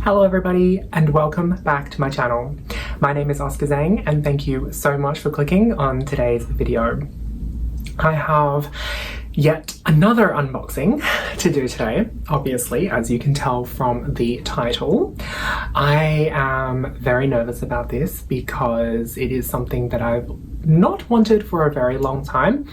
Hello everybody and welcome back to my channel. My name is Oscar Zhang and thank you so much for clicking on today's video. I have yet another unboxing to do today, obviously, as you can tell from the title. I am very nervous about this because it is something that I've not wanted for a very long time.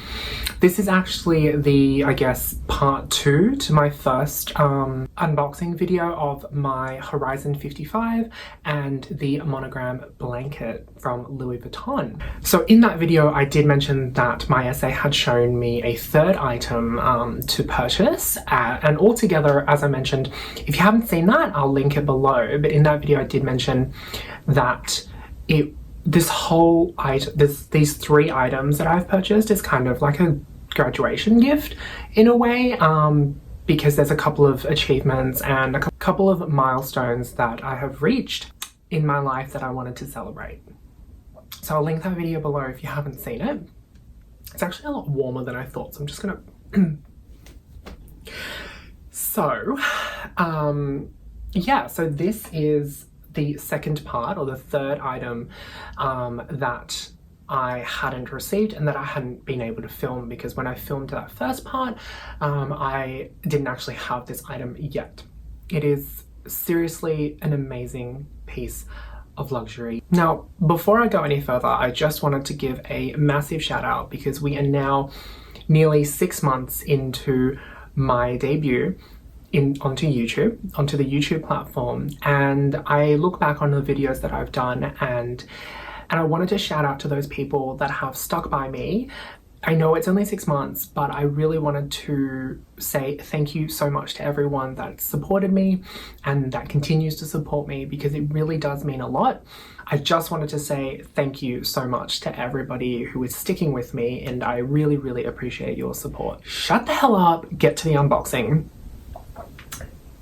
This is actually the, I guess, part 2 to my first unboxing video of my Horizon 55 and the monogram blanket from Louis Vuitton. So in that video I did mention that my SA had shown me a third item to purchase, and altogether, as I mentioned, if you haven't seen that, I'll link it below, but in that video I did mention that this whole item, these 3 items that I've purchased is kind of like a graduation gift in a way, because there's a couple of achievements and a couple of milestones that I have reached in my life that I wanted to celebrate. So I'll link that video below if you haven't seen it. It's actually a lot warmer than I thought, so I'm just gonna yeah, so this is the second part, or the third item that I hadn't received and that I hadn't been able to film, because when I filmed that first part, I didn't actually have this item yet. It is seriously an amazing piece of luxury. Now, before I go any further, I just wanted to give a massive shout out because we are now nearly 6 months into my debut onto the YouTube platform, and I look back on the videos that I've done and I wanted to shout out to those people that have stuck by me. I know it's only 6 months, but I really wanted to say thank you so much to everyone that supported me and that continues to support me, because it really does mean a lot. I just wanted to say thank you so much to everybody who is sticking with me, and I really, really appreciate your support. Shut the hell up, get to the unboxing.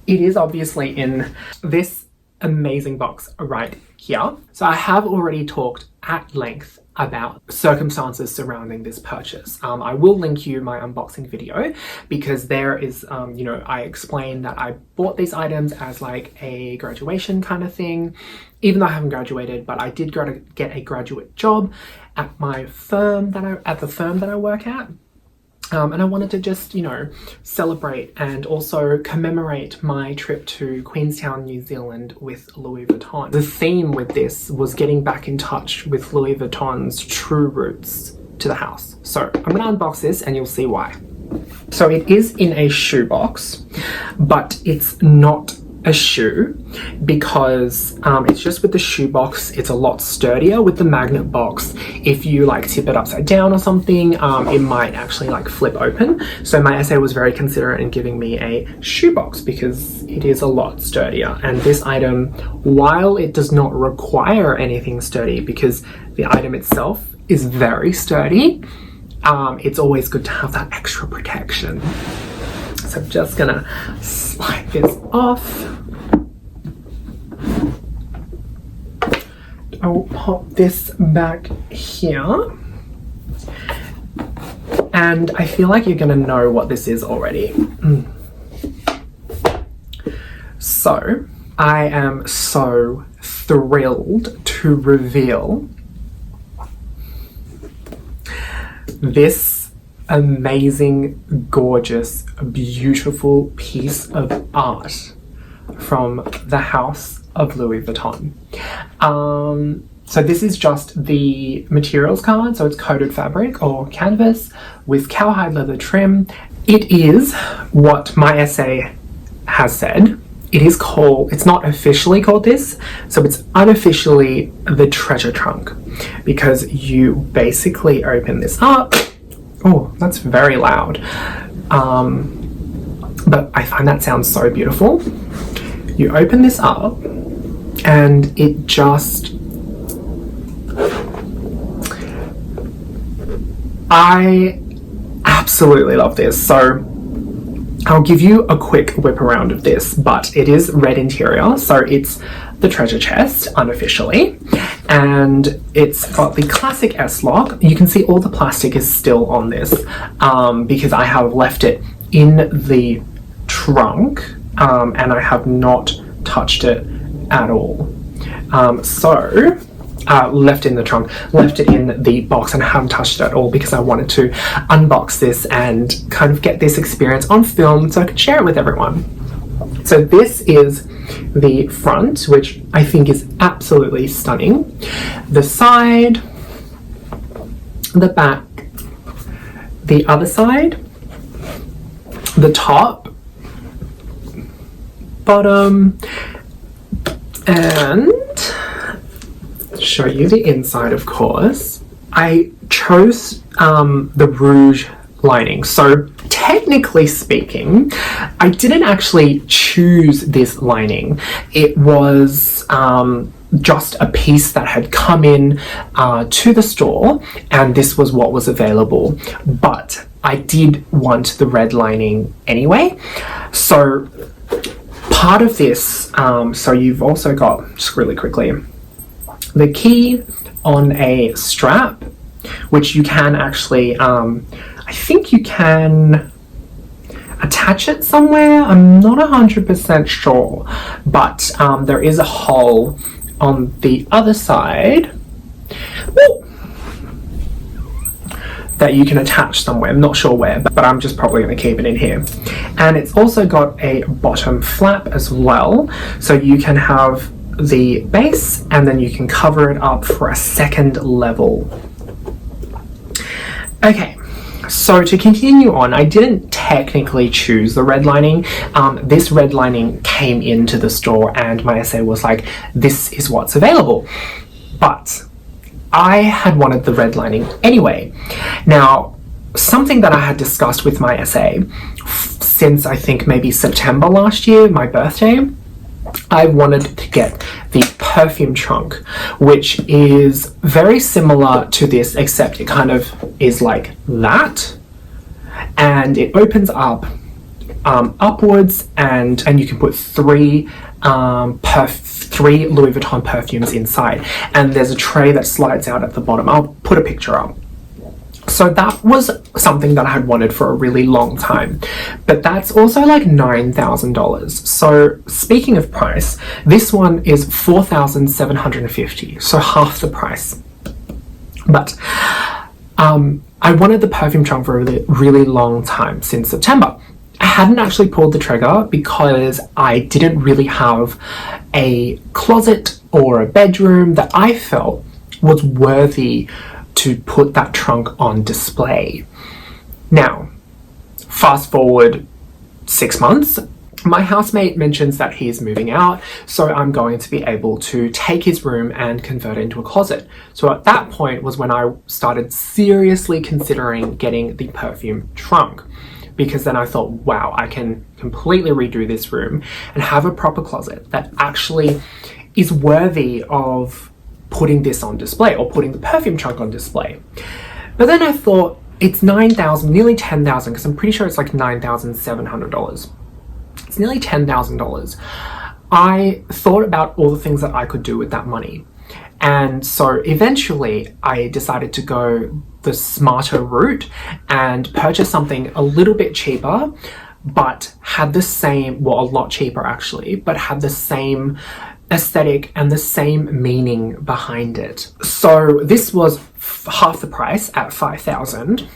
It is obviously in this amazing box right here. So I have already talked at length about circumstances surrounding this purchase. I will link you my unboxing video, because there is, you know, I explain that I bought these items as like a graduation kind of thing, even though I haven't graduated, but I did get a graduate job at my firm at the firm that I work at. And I wanted to just, you know, celebrate and also commemorate my trip to Queenstown, New Zealand with Louis Vuitton. The theme with this was getting back in touch with Louis Vuitton's true roots to the house. So I'm gonna unbox this and you'll see why. So it is in a shoebox, but it's not a shoe, because it's just with the shoebox. It's a lot sturdier with the magnet box. If you like tip it upside down or something, it might actually like flip open. So my SA was very considerate in giving me a shoebox because it is a lot sturdier. And this item, while it does not require anything sturdy, because the item itself is very sturdy, it's always good to have that extra protection. So I'm just gonna slide this off. I'll pop this back here. And I feel like you're gonna know what this is already. So I am so thrilled to reveal this amazing, gorgeous, beautiful piece of art from the house of Louis Vuitton. So this is just the materials card, so it's coated fabric or canvas with cowhide leather trim. It is what my SA has said. It's not officially called this, so it's unofficially the treasure trunk, because you basically open this up. Oh, that's very loud. But I find that sounds so beautiful. You open this up and it just... I absolutely love this. So I'll give you a quick whip around of this, but it is red interior, so it's the treasure chest unofficially, and it's got the classic S-lock. You can see all the plastic is still on this because I have left it in the trunk and I have not touched it at all. Left in the trunk, left it in the box, and I haven't touched it at all because I wanted to unbox this and kind of get this experience on film so I could share it with everyone. So this is the front, which I think is absolutely stunning. The side, the back, the other side, the top, bottom, and show you the inside, of course. I chose the rouge lining. So technically speaking, I didn't actually choose this lining. It was just a piece that had come in to the store, and this was what was available. But I did want the red lining anyway. So part of this, so you've also got, just really quickly, the key on a strap, which you can actually, I think you can attach it somewhere. I'm not 100% sure, but there is a hole on the other side that you can attach somewhere. I'm not sure where, but I'm just probably going to keep it in here. And it's also got a bottom flap as well, so you can have the base and then you can cover it up for a second level. Okay, so to continue on, I didn't technically choose the red lining. This red lining came into the store and my SA was like, this is what's available. But I had wanted the red lining anyway. Now, something that I had discussed with my SA since I think maybe September last year, my birthday, I wanted to get the Perfume Trunk, which is very similar to this, except it kind of is like that, and it opens up upwards, and you can put three Louis Vuitton perfumes inside, and there's a tray that slides out at the bottom. I'll put a picture up. So that was something that I had wanted for a really long time, but that's also like $9,000. So speaking of price, this one is $4,750, so half the price. But I wanted the Perfume Trunk for a really, really long time, since September. I hadn't actually pulled the trigger because I didn't really have a closet or a bedroom that I felt was worthy to put that trunk on display. Now, fast forward 6 months, my housemate mentions that he is moving out, so I'm going to be able to take his room and convert it into a closet. So at that point was when I started seriously considering getting the Perfume Trunk, because then I thought, wow, I can completely redo this room and have a proper closet that actually is worthy of putting this on display, or putting the Perfume Trunk on display. But then I thought, it's $9,000, nearly $10,000, because I'm pretty sure it's like $9,700. It's nearly $10,000. I thought about all the things that I could do with that money. And so eventually I decided to go the smarter route and purchase something a little bit cheaper, but had the same, well, a lot cheaper actually, but had the same aesthetic and the same meaning behind it. So this was half the price at $5,000.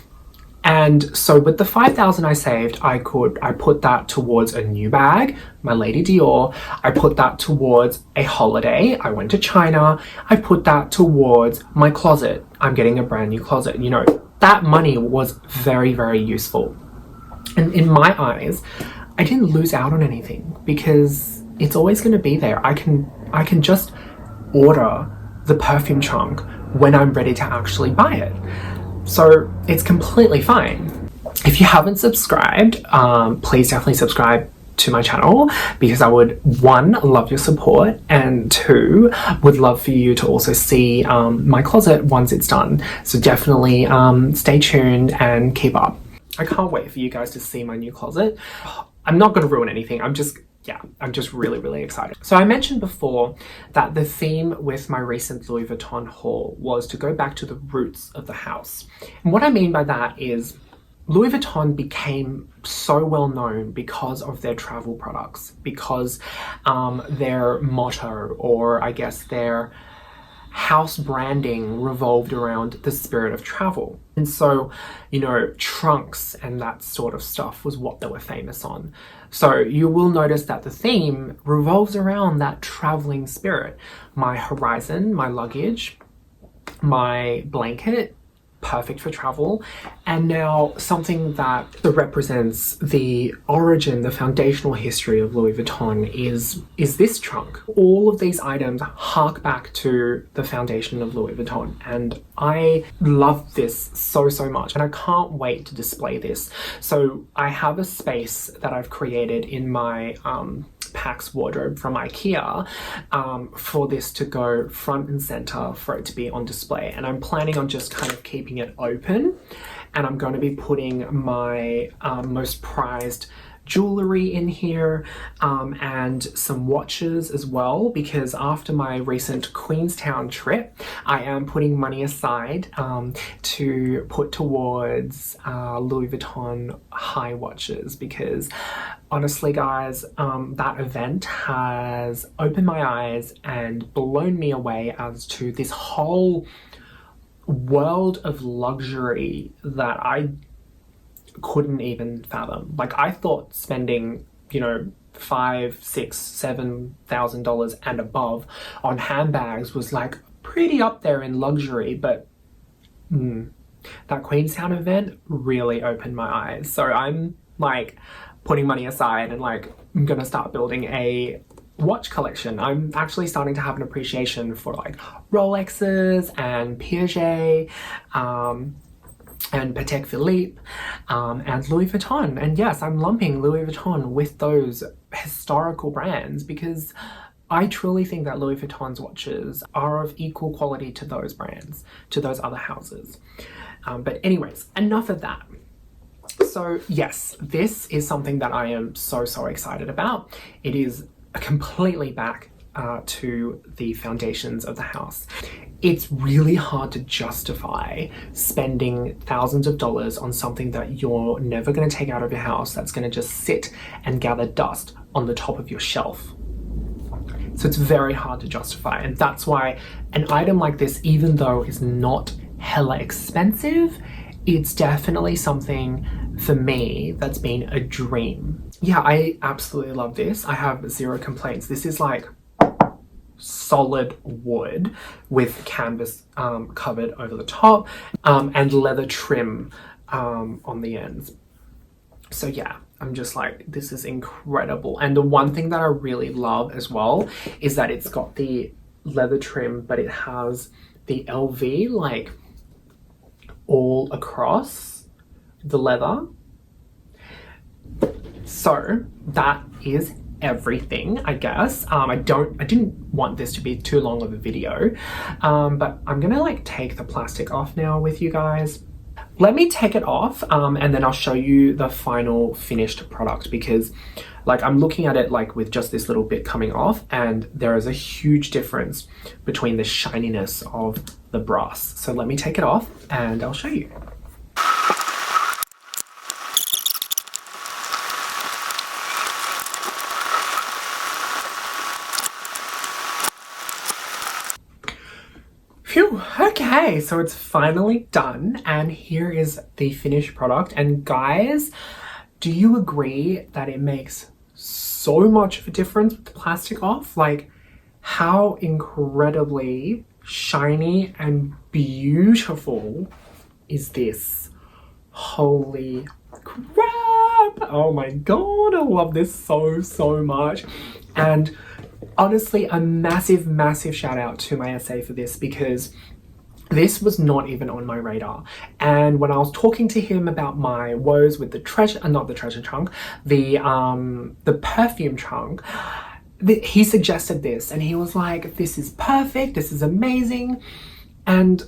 And so with the $5,000 I saved, I put that towards a new bag, my Lady Dior. I put that towards a holiday. I went to China. I put that towards my closet. I'm getting a brand new closet. You know, that money was very, very useful. And in my eyes, I didn't lose out on anything because it's always going to be there. I can just order the Perfume Trunk when I'm ready to actually buy it. So it's completely fine. If you haven't subscribed, please definitely subscribe to my channel, because I would, 1, love your support, and 2, would love for you to also see my closet once it's done. So definitely stay tuned and keep up. I can't wait for you guys to see my new closet. I'm not going to ruin anything. I'm just really, really excited. So I mentioned before that the theme with my recent Louis Vuitton haul was to go back to the roots of the house. And what I mean by that is Louis Vuitton became so well known because of their travel products, because their motto, or I guess their house branding, revolved around the spirit of travel. And so, you know, trunks and that sort of stuff was what they were famous on. So you will notice that the theme revolves around that traveling spirit. My horizon, my luggage, my blanket, perfect for travel. And now something that represents the origin, the foundational history of Louis Vuitton is this trunk. All of these items hark back to the foundation of Louis Vuitton, and I love this so much, and I can't wait to display this. So I have a space that I've created in my Pax wardrobe from IKEA for this to go front and center, for it to be on display, and I'm planning on just kind of keeping it open, and I'm going to be putting my most prized jewelry in here, and some watches as well, because after my recent Queenstown trip, I am putting money aside to put towards Louis Vuitton high watches, because honestly guys, that event has opened my eyes and blown me away as to this whole world of luxury that I couldn't even fathom. Like, I thought spending, you know, $5,000, $6,000, $7,000 and above on handbags was like pretty up there in luxury, but that Queenstown event really opened my eyes. So I'm like putting money aside and like I'm gonna start building a watch collection. I'm actually starting to have an appreciation for like Rolexes and Piaget, and Patek Philippe, and Louis Vuitton. And yes, I'm lumping Louis Vuitton with those historical brands because I truly think that Louis Vuitton's watches are of equal quality to those brands, to those other houses. But anyways, enough of that. So yes, this is something that I am so excited about. It is completely back to the foundations of the house. It's really hard to justify spending thousands of dollars on something that you're never going to take out of your house, that's going to just sit and gather dust on the top of your shelf. So it's very hard to justify, and that's why an item like this, even though it's not hella expensive, it's definitely something for me that's been a dream. Yeah, I absolutely love this. I have zero complaints. This is like solid wood with canvas covered over the top, and leather trim on the ends. So yeah, I'm just like, this is incredible. And the one thing that I really love as well is that it's got the leather trim, but it has the LV like all across the leather. So that is everything, I guess. I didn't want this to be too long of a video, but I'm gonna like take the plastic off now with you guys. Let me take it off, and then I'll show you the final finished product, because like I'm looking at it like with just this little bit coming off, and there is a huge difference between the shininess of the brass. So let me take it off and I'll show you. Phew, okay, so it's finally done, and here is the finished product. And guys, do you agree that it makes so much of a difference with the plastic off? Like, how incredibly shiny and beautiful is this? Holy crap! Oh my god, I love this so much. And honestly, a massive shout out to my SA for this, because this was not even on my radar. And when I was talking to him about my woes with the not the treasure trunk, the perfume trunk, he suggested this, and he was like, this is perfect, this is amazing. And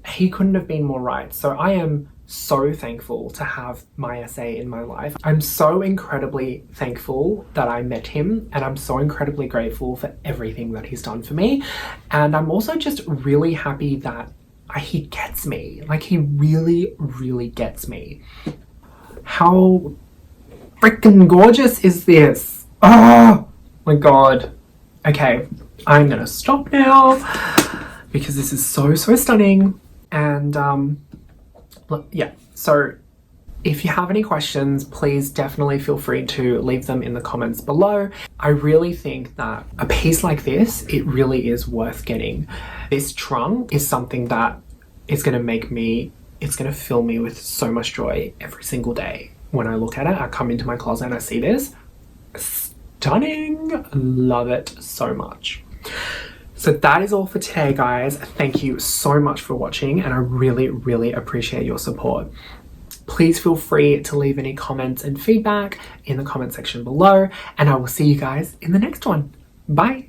he couldn't have been more right. So I am so thankful to have my SA in my life. I'm so incredibly thankful that I met him, and I'm so incredibly grateful for everything that he's done for me. And I'm also just really happy that he gets me. Like, he really gets me. How freaking gorgeous is this? Oh my god. Okay, I'm gonna stop now because this is so stunning. And yeah, so if you have any questions, please definitely feel free to leave them in the comments below. I really think that a piece like this, it really is worth getting. This trunk is something that is going to make me, it's going to fill me with so much joy every single day. When I look at it, I come into my closet and I see this. Stunning. Love it so much. So that is all for today, guys. Thank you so much for watching, and I really appreciate your support. Please feel free to leave any comments and feedback in the comment section below, and I will see you guys in the next one. Bye.